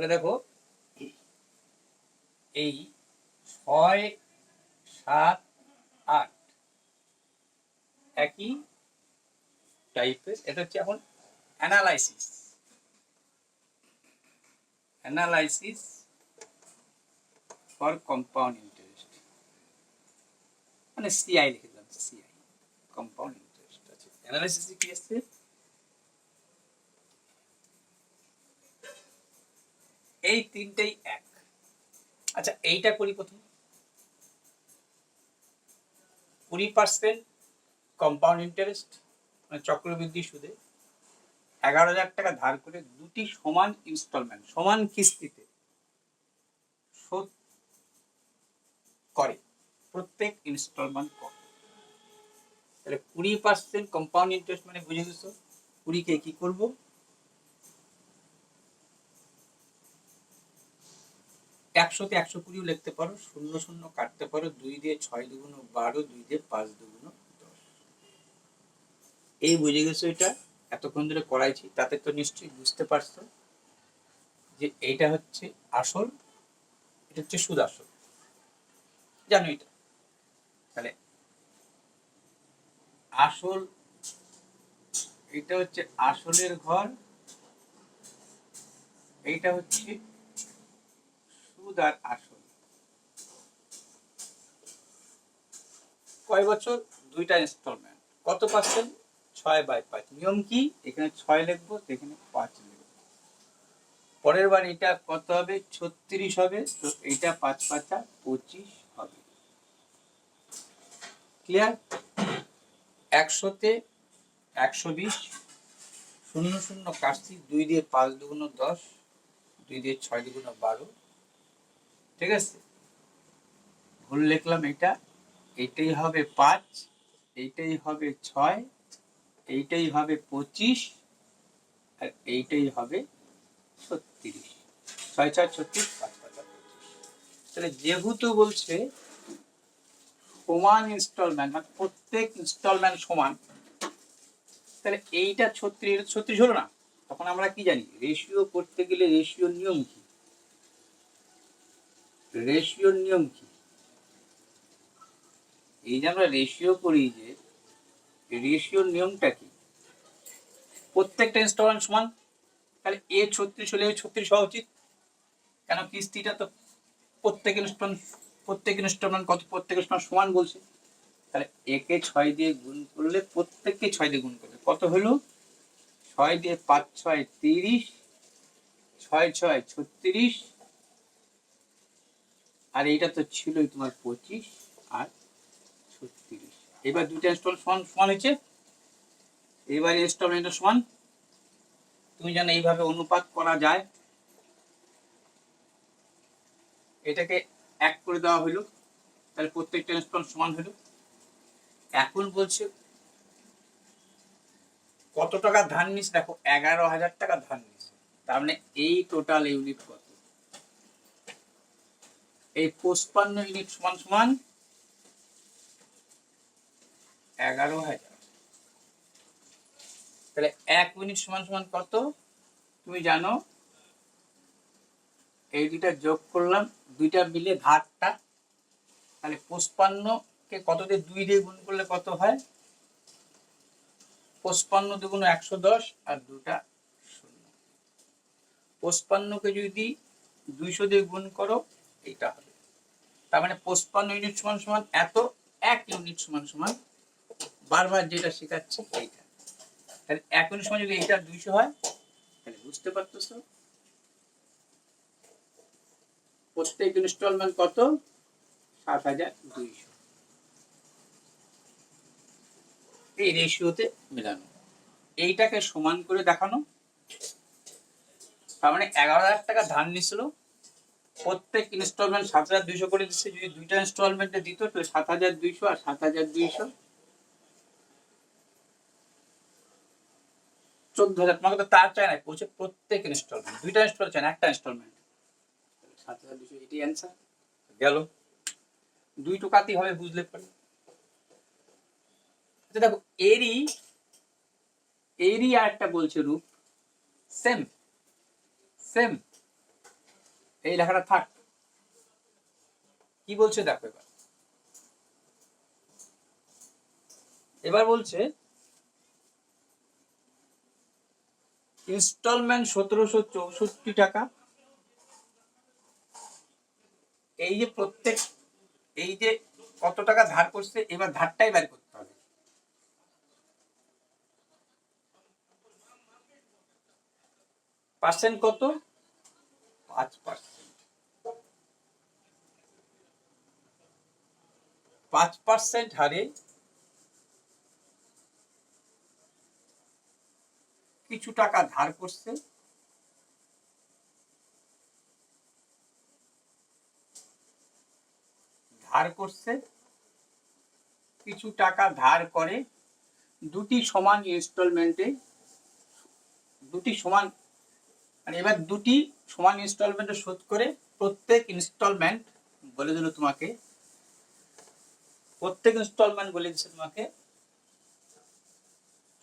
তাহলে দেখো এই 6, 7, 8 একই টাইপের। এটা হচ্ছে এখন অ্যানালাইসিস ফর কম্পাউন্ড ইন্টারেস্ট, মানে সিআই লিখে দিলাম, সিআই কম্পাউন্ড ইন্টারেস্ট আছে। অ্যানালাইসিস কি আসছে? এই তিনটেই এক। আচ্ছা এইটা করি প্রথম। 20% কম্পাউন্ড ইন্টারেস্ট মানে চক্রবৃদ্ধি সুদে 11,000 টাকা ধার করে দুটি সমান ইনস্টলমেন্ট সমান কিস্তিতে শোধ করে, প্রত্যেক ইনস্টলমেন্ট কত? তাহলে 20% কম্পাউন্ড ইন্টারেস্ট মানে বুঝে গেছো, 20 কে কি করবো, 100-তে 120 লিখতে পারো, 0 কাটতে পারো, 2 দিয়ে 6 দুগুণ 12, 2 দিয়ে 5 দুগুণ 10। এই বুঝে গেছো? এটা এতক্ষণ ধরে করাইছি, তাতে তো নিশ্চয়ই বুঝতে পারছো যে এইটা হচ্ছে আসল, এটা হচ্ছে সুদ আসল, জানো এটা। তাহলে আসল, এটা হচ্ছে আসলের ঘর, এইটা হচ্ছে সুদ আর আসল। কয় বছর? 2টা ইনস্টলমেন্ট। কত পার্সেন্ট? 6/5। নিয়ম কি? এখানে 6 লিখবো, এখানে 5 লিখবো। পরের বার এটা কত হবে? 36 হবে, তো এইটা 5 5 25 হবে। ক্লিয়ার? 100-তে 120, 0 কাটছি, 2 দিয়ে 5 দুগুণ 10, 2 দিয়ে 6 দুগুণ 12। ঠিক আছে, ভুল লিখলাম এটা, এইটাই হবে 5, এইটাই হবে 6, এইটাই হবে 25, আর এইটাই হবে 36। 6 6 36, 5 5 25। তাহলে যেহেতু বলছে সমান ইনস্টলমেন্ট, মানে প্রত্যেক ইনস্টলমেন্ট সমান, তাহলে এইটা 36 হলো না? তখন আমরা কি জানি? রেশিও করতে গেলে রেশিওর নিয়ম কি? রেশিওর নিয়ম কি? এই যে আমরা রেশিও করি, যে রেশিওর নিয়মটা কি? প্রত্যেকটা ইনস্টলমেন্ট সমান, তাহলে এ 36 হলে 36 হওয়া উচিত, কেন কিস্তিটা তো প্রত্যেক ইনস্টলমেন্ট কত? প্রত্যেক ইনস্টলমেন্ট সমান বলছে। তাহলে একে 6 দিয়ে গুণ করলে, প্রত্যেককে 6 দিয়ে গুণ করলে কত হলো? 6 দিয়ে 5 6 30, 6 6 36, আর এইটা তো ছিলই তোমার 25 আর 36। এবার দুইটা ইনস্টলমেন্ট সমান সমান হয়েছে, এবার ইনস্টলমেন্টের সমান। তুমি জানো এইভাবে অনুপাত করা যায়, এটাকে 1 করে দেওয়া হলো, তাহলে প্রত্যেকটা ইনস্টলমেন্ট সমান হলো। এখন বলছে কত টাকা ধার নিস, দেখো 11,000 টাকা ধার নিস, তার মানে এই টোটাল ইউনিট কত? এই 55 ইউনিট সমান সমান 11,000। তাহলে 1 ইউনিট সমান সমান কত? তুমি জানো, এই দুইটা যোগ করলাম, দুইটা মিলে ধারটা, তাহলে 55-কে কত দিয়ে 2 দিয়ে গুণ করলে কত হয়? 55 দুগুণ 110, আর দুটা 0। 55-কে যদি 200 দিয়ে গুণ করো, এটা হবে। তার মানে 55 ইউনিট সমান সমান এত, 1 ইউনিট সমান সমান, বারবার যেটা শেখাচ্ছি এইটা। তাহলে 1 ইউনিট সমান যদি এটা 200 হয়, তাহলে বুঝতে পারতেছো প্রত্যেক ইনস্টলমেন্ট কত? 7,200। এই রেশিওতে মেলানো, এইটাকে সমান করে দেখানো। তার মানে 11,000 টাকা ধার নিছিল, প্রত্যেক ইনস্টলমেন্ট 7,200 করে দিচ্ছে। যদি দুইটা ইনস্টলমেন্টে দিত, তো 7,200 আর 7,200 14,000। তোমাকে তো তার চাই না, বলছে প্রত্যেক ইনস্টলমেন্ট, দুইটা ইনস্টলমেন্ট চাই না, একটা ইনস্টলমেন্ট। 7,200, এটাই অ্যান্সার গেল। 2 টাকাতেই হবে, বুঝলে পারে। আচ্ছা দেখো, এরই আর একটা বলছে রূপ, সেম সেম এই লেখাটা থাক। কি বলছে দেখো, এবার বলছে ইনস্টলমেন্ট 1764 টাকা। এই যে প্রত্যেক, এই যে কত টাকা ধার করছে, এবার ধারটাই বের করতে হবে। পার্সেন্ট কত? 5%। 5% হারে কিছু টাকা ধার করছে, কিছু টাকা ধার করে দুটি সমান ইনস্টলমেন্টে, দুটি সমান, মানে এবার দুটি সমান ইনস্টলমেন্টে শোধ করে প্রত্যেক ইনস্টলমেন্ট বলে দিল তোমাকে, প্রত্যেক ইনস্টলমেন্ট বলে দিচ্ছে তোমাকে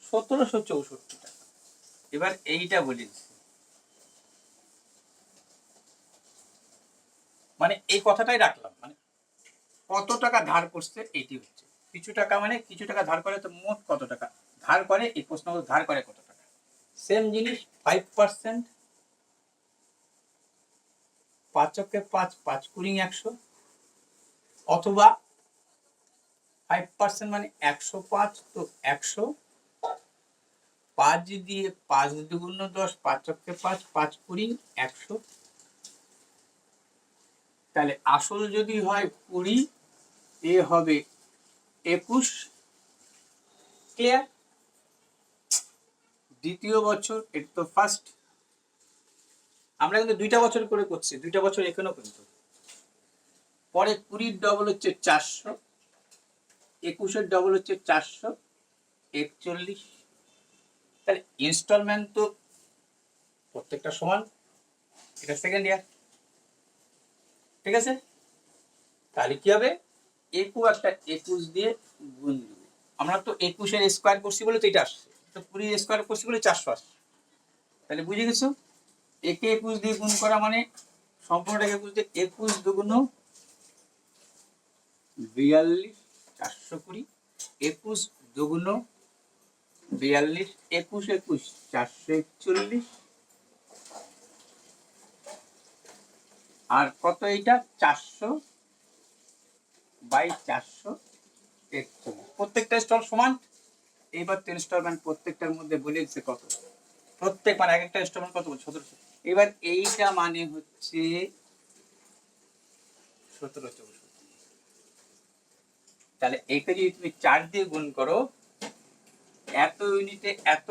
1764 টাকা। এবার এইটা বলে দিচ্ছে, মানে এই কথাটাই রাখলাম, মানে কত টাকা ধার করছে এইটি হচ্ছে কিছু টাকা, মানে কিছু টাকা ধার করে, তো মোট কত টাকা ধার করে, এই প্রশ্ন ধার করে কত টাকা। সেম জিনিস 5%, 5 5 কুড়ি 100, অথবা 5% মানে 105, তো 100, 5 দিয়ে 5 দুগুণ 10, 5 5 5 কুড়ি 100। তাহলে আসল যদি হয় 20, এ হবে 21। ক্লিয়ার? দ্বিতীয় বছর, এটা তো ফার্স্ট। আমরা কিন্তু 2টা বছর করে করছি, 2টা বছর এখানেও কিন্তু। পরে 20 ডবল হচ্ছে 400, 21 ডবল হচ্ছে 441। তাহলে ইনস্টলমেন্ট তো প্রত্যেকটা সমান, এটা সেকেন্ড ইয়ার, ঠিক আছে? তাহলে কি হবে, 21 দিয়ে গুণ দিবে। আমরা তো 21 স্কোয়ার করছি বলে তো এটা আসছে, তো 20 স্কোয়ার করছি বলে 400 আসছে। তাহলে বুঝে গেছো, একে 21 দিয়ে গুণ করা মানে সম্পূর্ণটাকে 21 দিয়ে, 21 দুগুণ 42, 420, 21 দুগুণ 42, 21 21 441, আর কত এইটা 400 বাই 441। প্রত্যেকটা স্টল সমান। এইবার তো ইনস্টলমেন্ট প্রত্যেকটার মধ্যে বলে দিচ্ছে কত, প্রত্যেক মানে এক একটা ইনস্টলমেন্ট কত বলছে 1700। এবার এইটা মানে হচ্ছে 1764। তাহলে এইটা যদি তুমি 4 দিয়ে গুণ করো, এত ইউনিটে এত,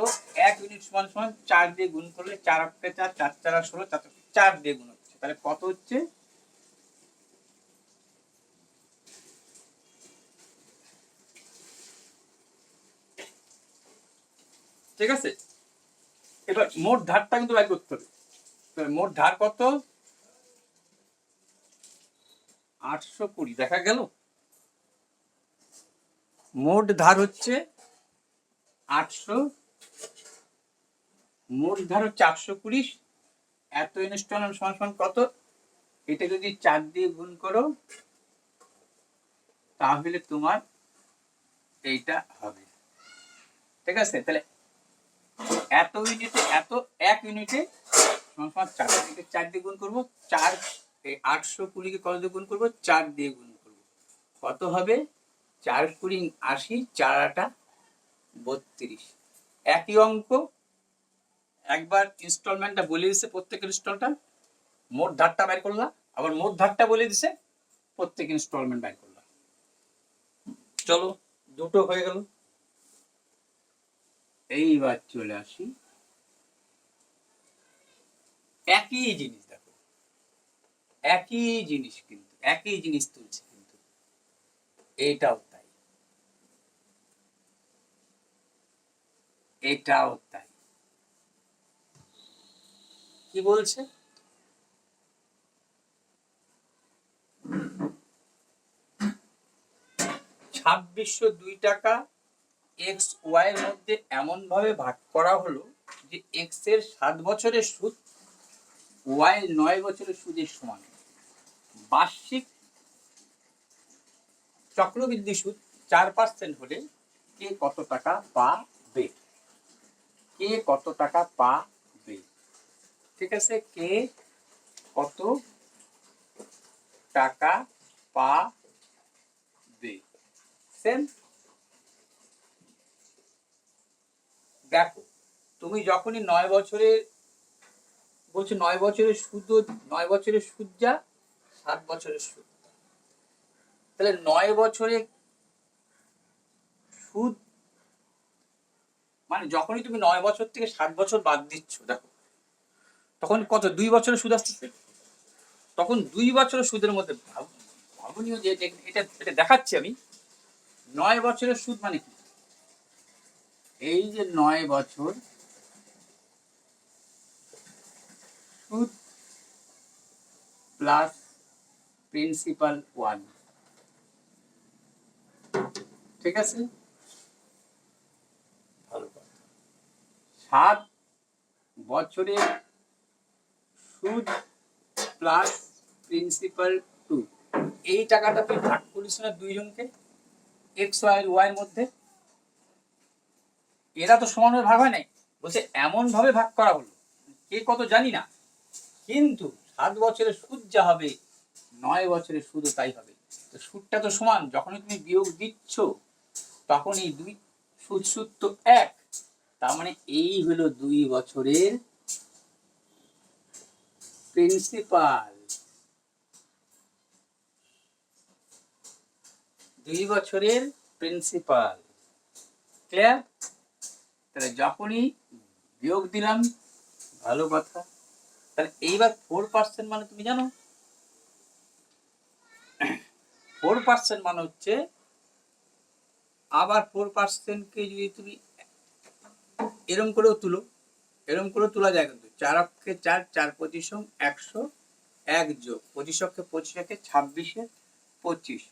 1 ইউনিট সমান সমান 4 দিয়ে গুণ করলে 4 8 4 4 4 16, 4 দিয়ে গুণ হচ্ছে, তাহলে কত হচ্ছে, ঠিক আছে? এবার মোট ধারটা কিন্তু বের করতে হবে। মোট ধার কত, 820। দেখা গেল মোট ধার হচ্ছে 800, মোট ধার হচ্ছে 820। এত ইনস্টলমেন্ট সমান সমান কত, এটা যদি 4 দিয়ে গুণ করো তাহলে তোমার এইটা হবে, ঠিক আছে? তাহলে এত ইউনিটে এত, 1 ইউনিটে সমান সমান 4, 4 দিয়ে গুণ করবো, 4 এই 820 কে কত দিয়ে গুণ করবো, 4 দিয়ে গুণ করবো, কত হবে 4 কুড়ি 80, 4 8 32। একই অঙ্ক, একবার ইনস্টলমেন্টটা বলে দিচ্ছে প্রত্যেকের ইনস্টলটা, মোট ধারটা বের করলাম, আবার মোট ধারটা বলে দিছে, প্রত্যেক ইনস্টলমেন্ট বের করলাম। চলো, দুটো হয়ে গেল। এইবার চলে আসি, একই জিনিস দেখো, একই জিনিস কিন্তু একই জিনিস তুলছে, কিন্তু এটাও তাই, এটাও তাই। কি বলছে, 2602 টাকা এক্স ওয়াই এর মধ্যে এমন ভাবে ভাগ করা হলো যে এক্স এর 7 বছরের সুদ ওয়াই 9 বছরের সুদের সমান। বার্ষিক চক্রবৃদ্ধি সুদ 4% হলে কে কত টাকা পাবে? কে কত টাকা পাবে? ঠিক আছে, কে কত টাকা পাবে? সেম। দেখো, তুমি যখনই 9 বছরের বলছো 9 বছরের সুদ, 9 বছরের সুদ যা 7 বছরের সুদ, তাহলে 9 বছরে সুদ মানে যখনই তুমি 9 বছর থেকে 7 বছর বাদ দিচ্ছ, দেখো তখন কত 2 বছরের সুদ আসতেছে। তখন 2 বছরের সুদের মধ্যে ভাবনীয় যে এটা এটা দেখাচ্ছি আমি। 9 বছরের সুদ মানে কি? এই যে 9 বছর সুদ প্লাস প্রিন্সিপাল 1, ঠিক আছে? ভালো কথা। 7 বছরের সুদ প্লাস প্রিন্সিপাল 2, এই টাকাটা তুই ভাগ করিস না দুইজনকে, এক্স আর ওয়াই এর মধ্যে। এরা তো সমানভাবে ভাগ হয় নাই, বলছে এমন ভাবে ভাগ করা হলো, কে কত জানি না, কিন্তু 7 বছরের সুদ যা হবে 9 বছরের সুদও তাই হবে। তো সুদটা তো সমান, যখনই তুমি বিয়োগ দিচ্ছ তখন এই দুই সুদ সুদ তো এক, তার মানে এই হলো 2 বছরের প্রিন্সিপাল। 2 বছরের প্রিন্সিপাল। ক্লিয়ার? তাহলে যখনই বিয়োগ দিলাম, ভালো কথা। তাহলে এইবার 4% মানে তুমি জানো 4% মানে হচ্ছে, আবার 4% কে যদি তুমি এরম করেও তুলো, এরম করে তোলা যায়, কিন্তু 4 অক্ষে 4, 4 25 101 যোগ 25 অক্ষে 25 একে 26 25,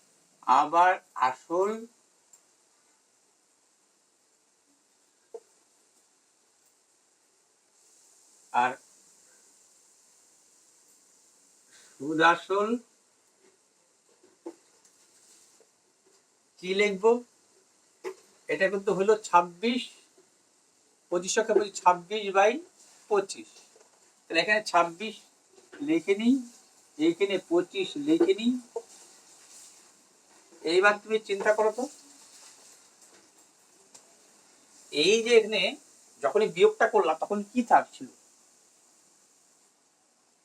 আবার আসল আর সুদ আসল কি লিখবো? এটা কিন্তু হলো 26, 25 অক্ষে 26/25। তাহলে এখানে 26 লিখে নিই, এইখানে 25 লিখে নিই। এইবার তুমি চিন্তা করো তো, এই যে এখানে যখনই বিয়োগটা করলাম তখন কি থাকছিল?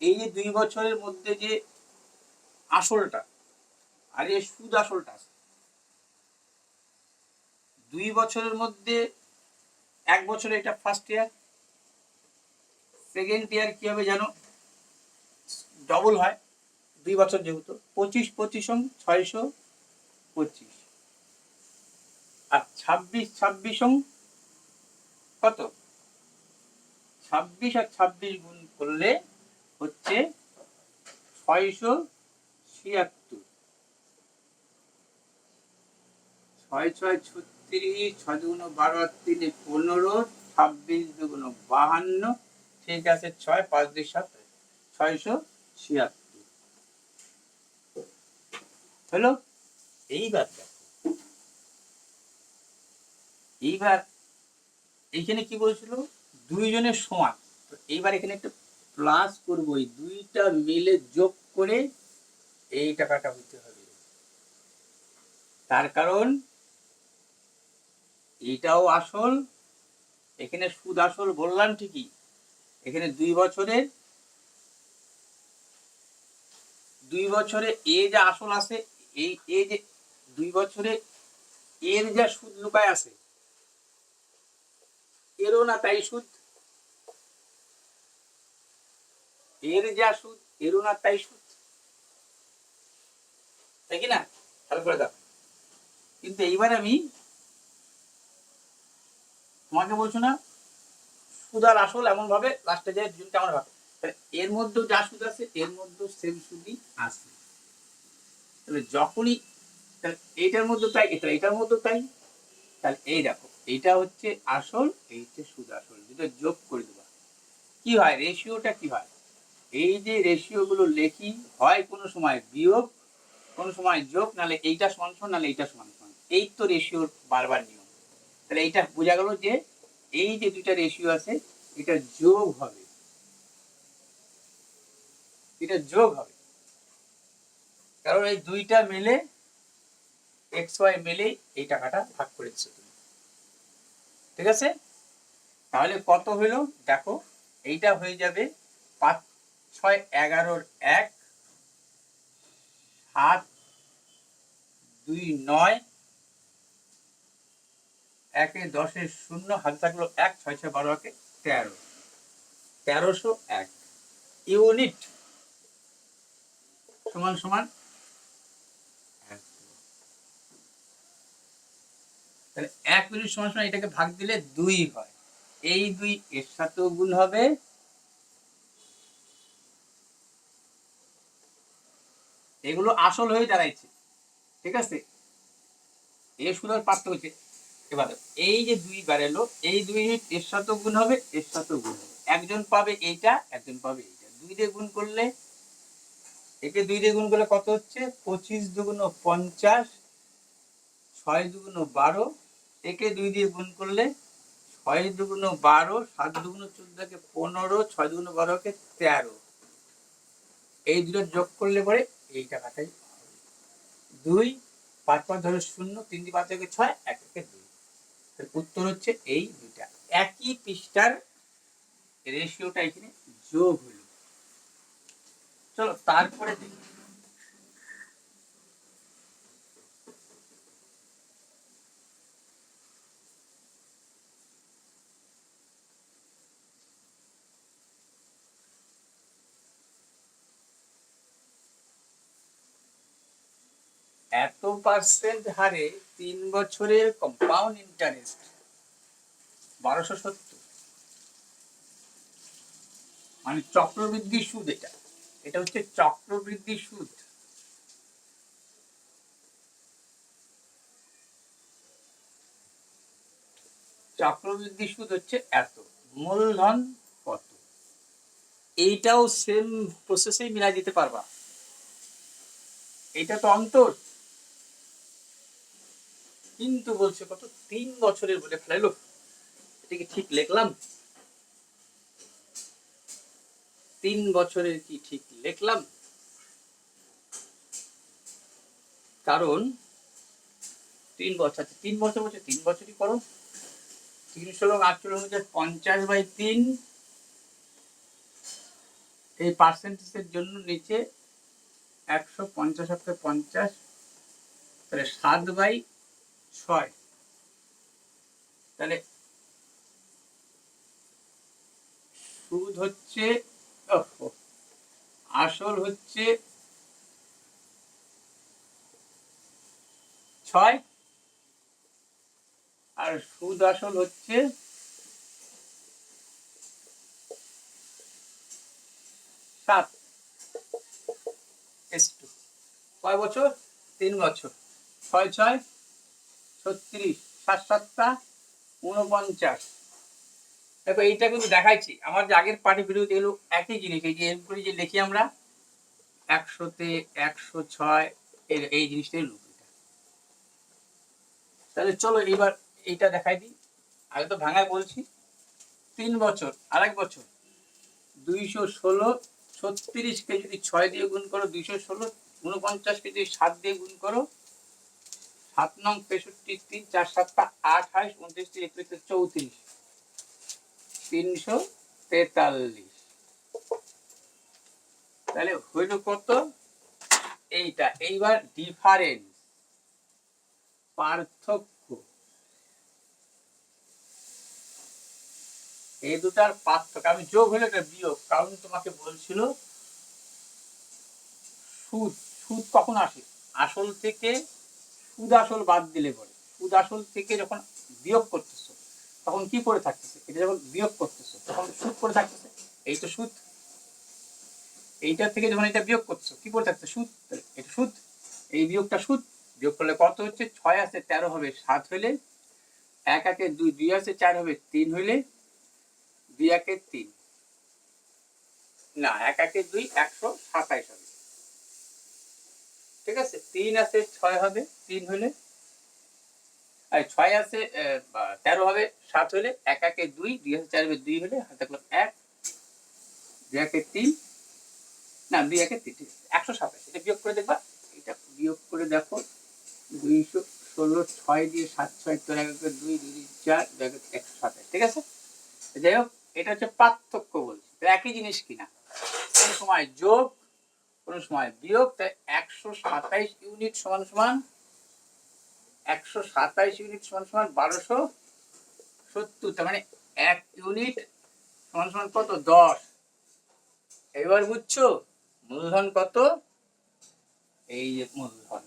এই যে 2 বছরের মধ্যে যে আসলটা আর এই সুদ আসলটা আছে, 2 বছরের মধ্যে 1 বছরে এটা ফার্স্ট ইয়ার, সেকেন্ড ইয়ার কি হবে জানো? ডবল হয় 2 বছর যেহেতু, 25 25 625, আর 26 26 কত? 26 আর 26 গুণ করলে হচ্ছে 676, 6 6 36, 6 দুগুণ 12 আর 3 15, 26 দুগুণ 52, ঠিক আছে 6 5 2 7, 676 হলো। এইবার এইবার এইখানে কি বলছিল? দুইজনের সমান। তো এইবার এখানে একটা প্লাস করবো, এই দুইটা মিলে যোগ করে এই টাকাটা হতে হবে। তার কারণ এইটাও আসল, এখানে সুদ আসল বললাম ঠিকই, এখানে 2 বছরের এ যা আসল আছে, এই এ যে 2 বছরে এর যা সুদ লুকায় আছে, এরও না তাই সুদ, এর যা সুদ এরও না তাই সুদ, তাই কি না? খেয়াল করে দাও। কিন্তু এইবার আমি তোমাকে বলছো না সুদ আর আসল এমন ভাবে লাস্টে যায় দুজনকে আমার ভাবে, এর মধ্যেও যা সুদ আছে এর মধ্যেও সেম সুদই আছে। তাহলে যখনই এইটার মধ্যে তাই, এটার মধ্যে তাই, তাহলে এই দেখো এইটা হচ্ছে আসল, এইটা সুদ আসল, দুটো যোগ করে দেবা, কি হয় রেশিওটা কি হয়? এই যে রেশিও গুলো লেখি, হয় কোনো সময় বিয়োগ, কোনো সময় যোগ, নাহলে এইটা সমান সমান, নাহলে এইটা সমান সমান। এই তো রেশিওর বারবার নিয়ম। তাহলে এইটা বোঝা গেল যে এই যে দুইটা রেশিও আছে এটা যোগ হবে, এটা যোগ হবে, কারণ এই দুইটা মিলে এক্স ওয়াই মিলে এই টাকাটা ভাগ করে দিচ্ছ তুমি। ঠিক আছে, তাহলে কত হইল দেখো, এইটা হয়ে যাবে 5 6 11 1 7 2 9 1 10 0 হাতে থাকলো 1 6 6 12 1 13 1301 ইউনিট সমান সমান। তাহলে 1 ইউনিট সমান সমান এটাকে ভাগ দিলে 2 হয়, এই 2 এর সাথেও গুণ হবে, এগুলো আসল হয়ে দাঁড়াইছে। ঠিক আছে, এর সুদের পার্থক্য হচ্ছে, এবার এই যে 2 বাড়ালো, এই 2 ইউনিট এর সাথেও গুণ হবে, এর সাথেও গুণ হবে, একজন পাবে এইটা, একজন পাবে এইটা। 2 দিয়ে গুণ করলে, একে 2 দিয়ে গুণ করলে কত হচ্ছে 25 দুগুণ 50, 6 দুগুণ 12, একে 2 দিয়ে গুণ করলে 6 দুগুণ 12, 7 দুগুণ 14 কে 15, 6 দুগুণ 12 কে 13, এই দুটো যোগ করলে পরে এই টাকাটাই 2 5 5 ধরো 0, 3 দিয়ে 5 থেকে 6, 1 থেকে 2। উত্তর হচ্ছে এই দুইটা, একই পৃষ্ঠার রেশিওটা এখানে যোগ হলো। চলো তারপরে দেখি, এত পার্সেন্ট হারে 3 বছরের কম্পাউন্ড ইন্টারেস্ট 1270, মানে চক্রবৃদ্ধি সুদ। এটা এটা হচ্ছে চক্রবৃদ্ধি সুদ। চক্রবৃদ্ধি সুদ হচ্ছে এত, মূলধন কত, এইটাও সেম প্রসেসেই মিলাই দিতে পারবা। এটা তো অন্তর, কিন্তু বলছে কত 3 বছরের বলে ফেলাইলো। এটা কি ঠিক লিখলাম? 3 বছরের কি ঠিক লিখলাম? কারণ 3 বছর, 3 বছর বলছে 3 বছরই করো, 3 50/3, এই পার্সেন্টেজের জন্য নিচে 150 50, তাহলে 7/6, তাহলে সুদ হচ্ছে, আসল হচ্ছে 6, আর সুদ আসল হচ্ছে 7। কয় বছর? 3 বছর। 6 6 36, 7 7 49। দেখো এইটা কিন্তু দেখাইছি আমার যে আগের পার্টি ভিডিওতে এলো একই জিনিস, এই যে এরপরে যে লিখি আমরা 100-তে 106 এর এই জিনিসটাই লোক। তাহলে চলো এবার এইটা দেখাই দিই, আগে তো ভাঙায় বলছি। 3 বছর, আরেক বছর 216, 36 কে যদি 6 দিয়ে গুণ করো 216, 49 কে যদি 7 দিয়ে গুণ করো, 7 নং 65, 3 4 7 28, 29 31 34, 343। তাহলে হইল কত এইটা? এইবার ডিফারেন্স, পার্থক্য, এই দুটার পার্থক্য। আমি যোগ হলে একটা বিয়োগ, কারণ তোমাকে বলছিল সুদ, সুদ কখন আসে? আসল থেকে সুদ আসল বাদ দিলে পরে, সুদ আসল থেকে যখন বিয়োগ করতেছো তখন কি করে থাকতেছে, এটা যখন বিয়োগ করতেছো তখন সুদ করে থাকতেছে, এই তো সুদ। এইটা থেকে যখন এটা বিয়োগ করছো কি করে থাকছে, সুদ, এটা সুদ, এই বিয়োগটা সুদ। বিয়োগ করলে কত হচ্ছে? 6 আছে 13 হবে 7 হইলে, 1 1 2 2 আছে 4 হবে 3 হইলে, 2 1 3, না, 1 × 2 127 হবে, ঠিক আছে। 3 আছে 6 হবে, 3 হলে, আর 6 আছে 13 হবে, 7 হলে, 1 × 2, 2 আছে 4 হবে, 2 হলে, হাতে কলম 1, 2 × 3, না 2 × 3, ঠিক আছে, 127। এটা বিয়োগ করে দেখবা, এটা বিয়োগ করে দেখো, 216, 6 দিয়ে 7 6 তোর 1 × 2, 2 দিয়ে 4, 2 × 127, ঠিক আছে। যাই হোক, এটা হচ্ছে পার্থক্য বলছি, একই জিনিস কিনা, কোন সময় যোগ কোন সময় বিয়োগ, তাই 127 ইউনিট সমান সমান 127 ইউনিট সমান সমান 1270, তার মানে 1 ইউনিট সমান সমান কত, 10। এবার বুঝছো মূলধন কত, এই যে মূলধন,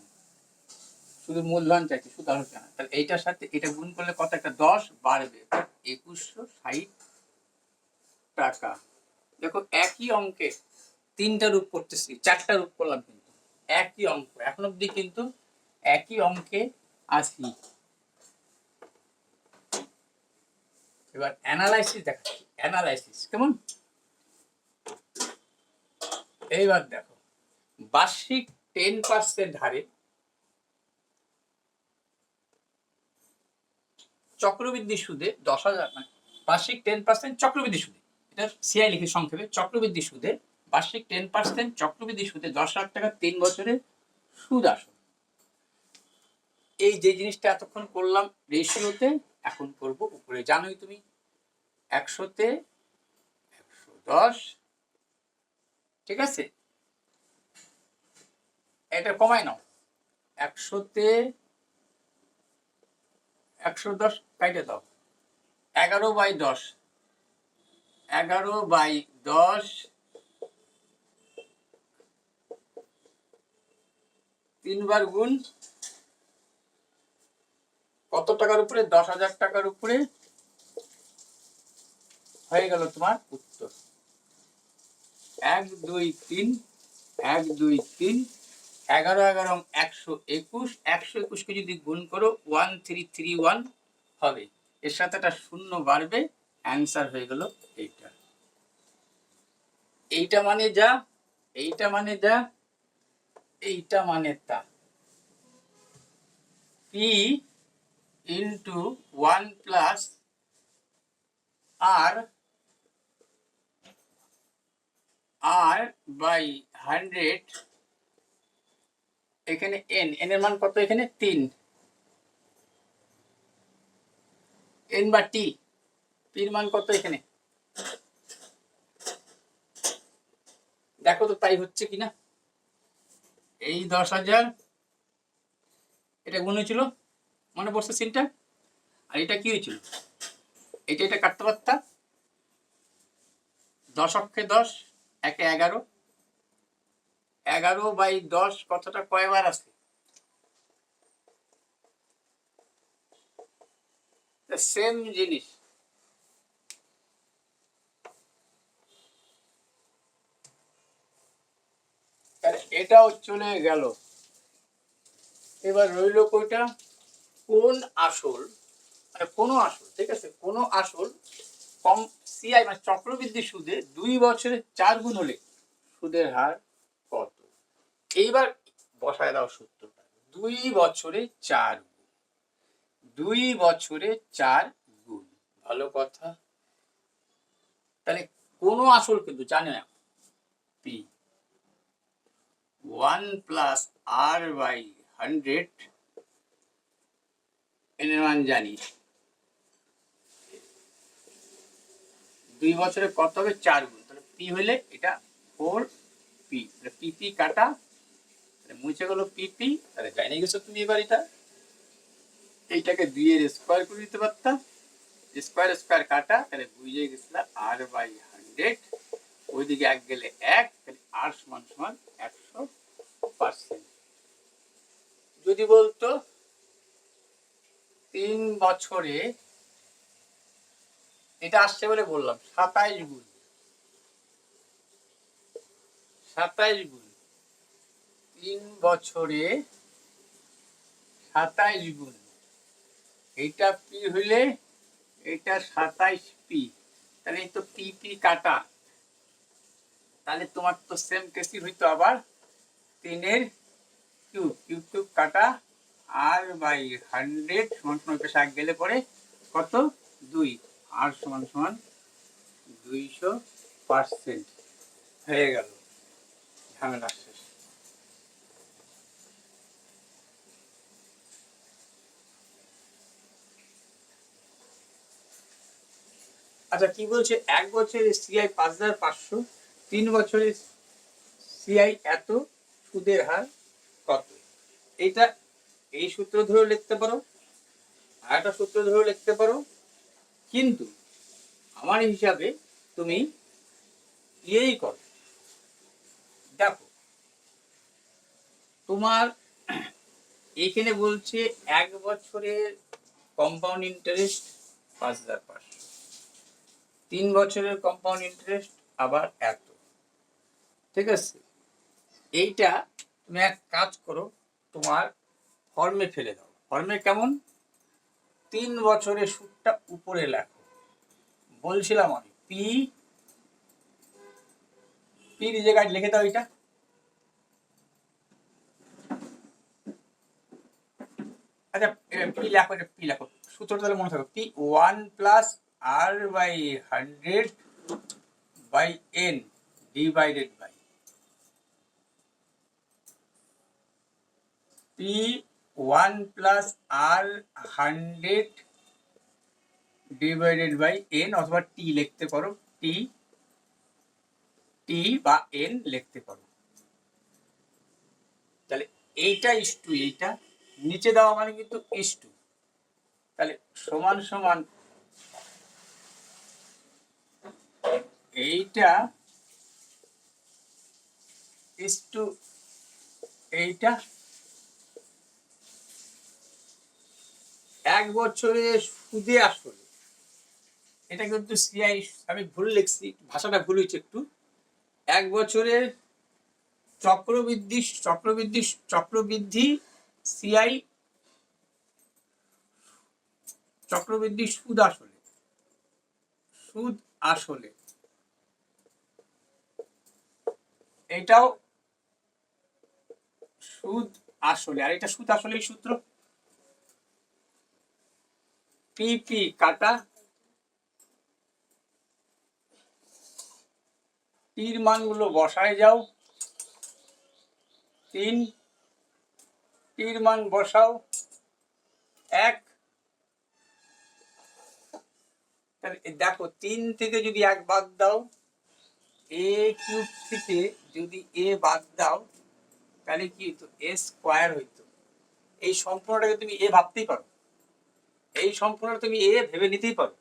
শুধু মূলধন চাইছি, শুধু আলোচনা, তাহলে এইটার সাথে এটা গুণ করলে কত, একটা 10 বাড়বে, 2160 টাকা। দেখো একই অঙ্কে 3টা রূপ করতেছি, 4টা রূপ করলাম, কিন্তু একই অঙ্ক এখন অব্দি কিন্তু একই অঙ্কে আসি। এবার অ্যানালাইসিস দেখাচ্ছি, অ্যানালাইসিস কেমন। এইবার দেখো, বার্ষিক 10% হারে চক্রবৃদ্ধি সুদে 10,000, মানে বার্ষিক 10% চক্রবৃদ্ধি সুদে, এটা সিআই লিখে সংক্ষেপে, চক্রবৃদ্ধি সুদে বার্ষিক 10% চক্রবৃদ্ধি সুদে 10,00,000 টাকা 3 বছরে সুদ আসল। এই যে জিনিসটা এতক্ষণ করলাম রেশিওতে, এখন করব উপরে, জানোই তুমি 100-তে 110, ঠিক আছে। এটা কমাই নাও, 100-তে 110 কাইটে দাও, 11/10, 11/10, 3 বার গুণ, কত টাকার উপরে, 10,000 টাকার উপরে, হয়ে গেল তোমার উত্তর। 1 2 3, 1 2 3, 11 11 121, 121কে যদি গুণ করো 1331 হবে, এর সাথে একটা শূন্য বাড়বে, অ্যান্সার হয়ে গেল এইটা। এইটা মানে যা, এইটা মানে যা, এইটা মানে তা, p into 1 plus r by 100, এখানে n, n এর মান কত, এখানে 3, n বা t, p এর মান কত এখানে, দেখো তো তাই হচ্ছে কিনা। এই 10,000, এটা গুণ হয়েছিল, মনে পড়ছে সিনটা, আর এটা কি হয়েছিল, এটা কাটতে পারতা, 10 অক্ষে 10, 1 11, 11/10 কতটা, কয়বার আছে, সেম জিনিস। এটাও চলে গেল, এবার রইল কয়টা, কোন আসল, মানে কোনো আসল, ঠিক আছে, কোনো আসল কম সিআই মানে চক্রবৃদ্ধি সুদে 2 বছরে 4 গুণ হলে সুদের হার কত। এইবার বসায় দাও সূত্রটা, 2 বছরে 4 গুণ, 2 বছরে 4 গুণ, ভালো কথা। তাহলে কোনো আসল কিন্তু জানে না, পি 1 প্লাস r বাই 100, এর মান জানি, 2 বছরে কত হবে, 4 গুণ, তাহলে পি হলে এটা 4p, পিপি কাটা, মুছে গেল পিপি, তাহলে জানিয়ে গেছো তুমি এবার এটা, এইটাকে 2 এর স্কয়ার করে দিতে পারতাম, স্কয়ার স্কয়ার কাটা, তাহলে বুঝে গেছিল r বাই 100, ওইদিকে 1 গেলে 1, তাহলে r সমান সমান 100%। যদি বলতো 3 বছরে, এটা আসছে বলে বললাম 27 গুণ, 27 গুণ, 3 বছরে 27 গুণ, এইটা পি হইলে এটা 27p, তাহলে এই তো পিপি কাটা, তাহলে তোমার তো সেম কেসই হইতো আবার 3 কিউব কিউব কিউব কাটা আর বাই 100 সমান সমান পেশা গেলে পরে কত 2 আর সমান সমান 200% হয়ে গেল, ঝামেলা শেষ। আচ্ছা কি বলছে, 1 বছরের সিআই 5500, 3 বছরের সিআই এত, সুদের হার কত? এটা এই সূত্র ধরে লিখতে পারো, আর একটা সূত্র ধরে লিখতে পারো, কিন্তু আমার হিসাবে তুমি এই করো। দেখো তোমার এখানে বলছে 1 বছরের কম্পাউন্ড ইন্টারেস্ট 5500, 3 বছরের কম্পাউন্ড ইন্টারেস্ট আবার এত, ঠিক আছে? এইটা তুমি এক কাজ করো, তোমার ফর্মে ফেলে দাও। ফর্মে কেমন? 3 বছরের সুদটা উপরে লেখো, বলছিলাম আমি পি পির জায়গায় লিখে দাও এটা। আচ্ছা পি লেখো, এটা পি লেখো, সূত্রটা তাহলে মনে থাকো, P 1 plus R by 100 by N divided by P 1 plus R 100 divided by N, অথবা টি লিখতে পারো, টি টি বা এন লিখতে পারো। তাহলে এইটা ইস্টু এইটা নিচে দেওয়া মানে কিন্তু ইস্টু, তাহলে সমান সমান এইটা ইস্টু এইটা। 1 বছরে সুদে আসলে, এটা কিন্তু সিআই, আমি ভুল লিখছি, ভাষাটা ভুল হয়েছে একটু। 1 বছরের চক্রবৃদ্ধি চক্রবৃদ্ধি চক্রবৃদ্ধি সিআই চক্রবৃদ্ধি সুদ আসলে, সুদ আসলে এটাও সুদ আসলে, আর এটা সুদ আসলে সূত্র পিপি কাটা টির মানগুলো বসায় যাও, 3 টির মান বসাও 1, তাহলে দেখো 3 থেকে যদি 1 বাদ দাও, এ কিউব থেকে যদি এ বাদ দাও, তাহলে কি হইতো? এ স্কোয়ার হইতো। এই সম্পূর্ণটাকে তুমি এ ভাবতেই পারো, এই সম্পূর্ণটা তুমি এ ভেবে নিতেই পারো।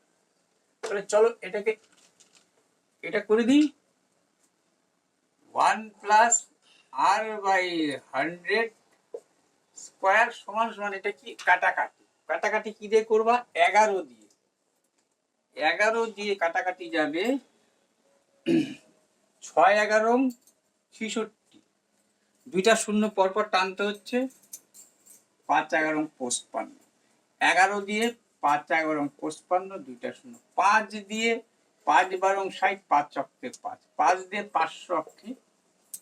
তাহলে চলো এটাকে এটা করে দিই, 1 প্লাস আর বাই 100 স্কোয়ার সমান সমান, এটা কি কাটাকাটি, কাটাকাটি কি দিয়ে করবা? 11 দিয়ে, 11 দিয়ে কাটাকাটি যাবে, 6 11 66, দুইটা শূন্য পরপর টানতে হচ্ছে, 5 11 55, 11 দিয়ে 5 11 55, দুইটা শূন্য, 5 দিয়ে 5 12 60, 5 অক্ষে 5, 5 দিয়ে 500 অক্ষে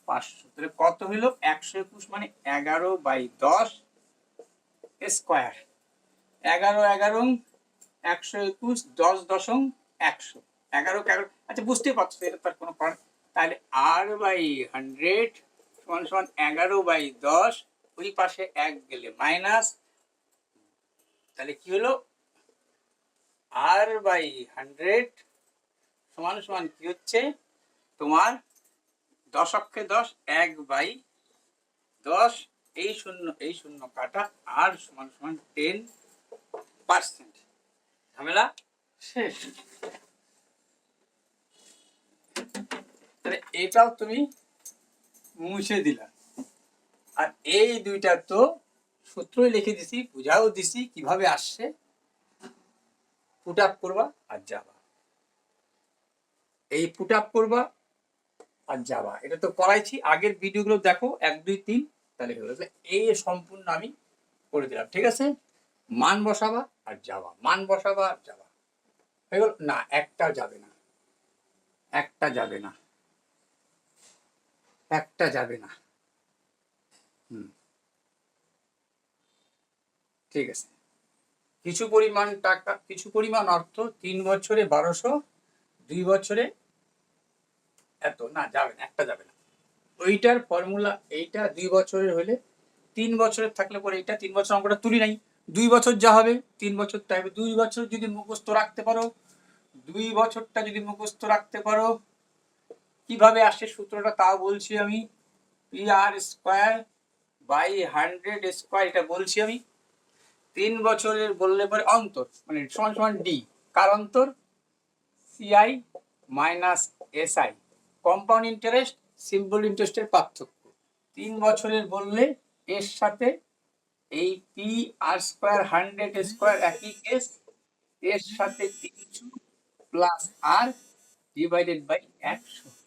500, তাহলে কত হইল? 121, মানে 11/10 স্কোয়ার। 11 11 121, 10 দশম 100, 11 11, আচ্ছা বুঝতেই পারছো এটা তার কোনো কারণ। তাহলে আর বাই 100 সমান সমান 11/10, ওই পাশে 1 গেলে মাইনাস, তাহলে কি হলো? আর বাই 100 সমান সমান কি হচ্ছে তোমার? 10 অক্ষে 10, 1/10, এই শূন্য কাটা, আর সমান সমান 10%, ঝামেলা শেষ। তাহলে এটাও তুমি মুছে দিলা, আর এই দুইটা তো সূত্রই লিখে দিছি, বুঝাও দিছি কিভাবে আসছে, পুট আপ করবা আর যাবা, এই পুট আপ করবা আর যাবা, এটা তো করাইছি, আগের ভিডিওগুলো দেখো 1 2 3, তাহলে হলো। এই সম্পূর্ণ আমি করে দিলাম, ঠিক আছে? মান বসাবা আর যাবা, মান বসাবা আর যাবা, হয়ে গেল না? একটা যাবে না, একটা যাবে না, একটা যাবে না। ঠিক আছে, কিছু পরিমাণ টাকা, কিছু পরিমাণ অর্থ 3 বছরে 1200, 2 বছরে এত, না যাবে না, একটা যাবে না। ওইটার ফর্মুলা এইটা, 2 বছরের হলে 3 বছরের থাকলে পরে এইটা 3 বছর অঙ্কটা তুলি নাই, 2 বছর যা হবে 3 বছর তাই হবে। 2 বছর যদি মুখস্থ রাখতে পারো, 2 বছরটা যদি মুখস্থ রাখতে পারো, কিভাবে আসে সূত্রটা তাও বলছি আমি। P R square by 100 square, এটা বলছি আমি। 3 বছরের বললে পরে অন্তর মানে সমান সমান ডি, কার অন্তর? CI minus SI, compound interest simple ইন্টারেস্টের পার্থক্য। 3 বছরের বললে এর সাথে এই পি আর স্কোয়ার 100 স্কোয়ার একই কেস, এর সাথে 300 প্লাস আর ডিভাইডেড বাই 100।